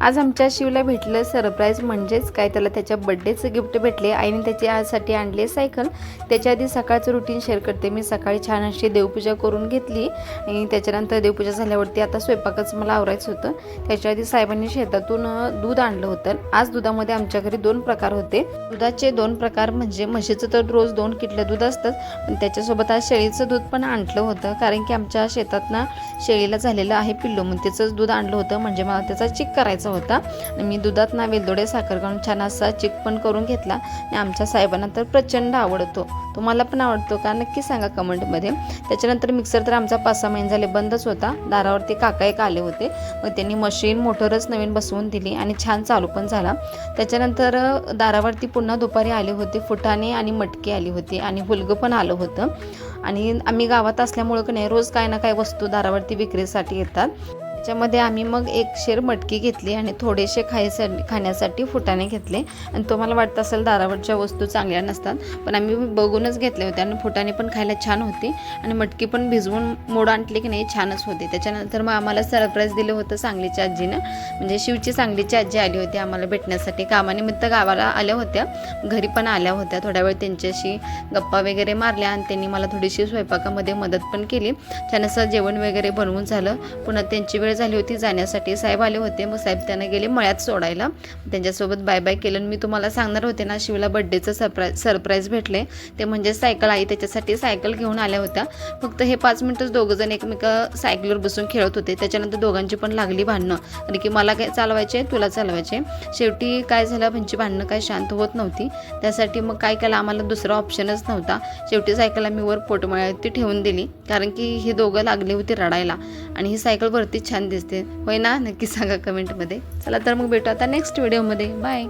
आज आमच्या शिवला भेटलं सरप्राईज, म्हणजेच काय, त्याला त्याच्या बड्डेचं गिफ्ट भेटले. आईने त्याची आजसाठी आणली सायकल. त्याच्या आधी सकाळचं रुटीन शेअर करते. मी सकाळी छान अशी देवपूजा करून घेतली आणि त्याच्यानंतर देवपूजा झाल्यावरती आता स्वयंपाकच मला आवरायचं होतं. त्याच्या आधी साहेबांनी शेतातून दूध आणलं होतं. आज दुधामध्ये आमच्या घरी 2 प्रकार होते. दुधाचे 2 प्रकार म्हणजे म्हशीचं तर रोज 2 किटलं दूध असतं, पण त्याच्यासोबत आज शेळीचं दूध पण आणलं होतं. कारण की आमच्या शेतात ना शेळीला झालेलं आहे पिल्लू, मग त्याचंच दूध आणलं होतं. म्हणजे मला त्याचा चिक करायचा होता. मी दुधात ना वेलदोडे साखर घालून छान असा चिक पण करून घेतला आणि आमच्या साहेबांना तर प्रचंड आवडतो. तुम्हाला पण आवडतो का नक्की सांगा कमेंटमध्ये. त्याच्यानंतर मिक्सर तर आमचा 5-6 महिने झाले बंदच होता. दारावरती काका एक आले होते, मग त्यांनी मशीन मोटरच नवीन बसवून दिली आणि छान चालू पण झाला. त्याच्यानंतर दारावरती पुन्हा दुपारी आले होते फुटाणे आणि मटकी आली होती आणि हुलगं पण आलं होतं. आणि आम्ही गावात असल्यामुळं की नाही रोज काय ना काय वस्तू दारावरती विक्रीसाठी येतात. त्याच्यामध्ये आम्ही मग 1 शेर मटकी घेतली आणि थोडेसे खाण्यासाठी फुटाणे घेतले. आणि तुम्हाला वाटतं असेल दारावरच्या वस्तू चांगल्या नसतात, पण आम्ही बघूनच घेतले होते आणि फुटाणे पण खायला छान होते आणि मटकी पण भिजवून मोड आणली की नाही छानच होते. त्याच्यानंतर मग आम्हाला सरप्राईज दिलं होतं सांगलीच्या आजीनं, म्हणजे शिवची सांगलीची आजी आली होती आम्हाला भेटण्यासाठी. कामानिमित्त गावाला आल्या होत्या, घरी पण आल्या होत्या. थोड्या वेळ त्यांच्याशी गप्पा वगैरे मारल्या आणि त्यांनी मला थोडीशी स्वयंपाकामध्ये मदत पण केली. छान असं जेवण वगैरे बनवून झालं. पुन्हा त्यांची वेळ झाली होती जाण्यासाठी. साहेब आले होते, मग साहेब त्यांना गेले मळ्यात सोडायला. त्यांच्यासोबत बाय बाय केलं. मी तुम्हाला सांगणार होते ना शिवला बड्डेचं सरप्राईज भेटले, ते म्हणजे सायकल. आई त्याच्यासाठी सायकल घेऊन आल्या होत्या. फक्त हे 5 मिनिटच दोघंजण एकमेका सायकलवर बसून खेळत होते. त्याच्यानंतर दोघांची पण लागली भांडणं, आणि की मला काय चालवायचे तुला चालवायचे. शेवटी काय झालं, त्यांची भांडणं काय शांत होत नव्हती. त्यासाठी मग काय केलं, आम्हाला दुसरा ऑप्शनच नव्हता. शेवटी सायकल आम्ही वर पोटमळ्यावरती ठेवून दिली, कारण की ही दोघं लागली होती रडायला. आणि ही सायकल वरती छान दिसते, होय ना? नक्की सांगा कमेंटमध्ये. चला तर मग भेटू आता नेक्स्ट व्हिडिओमध्ये. बाय.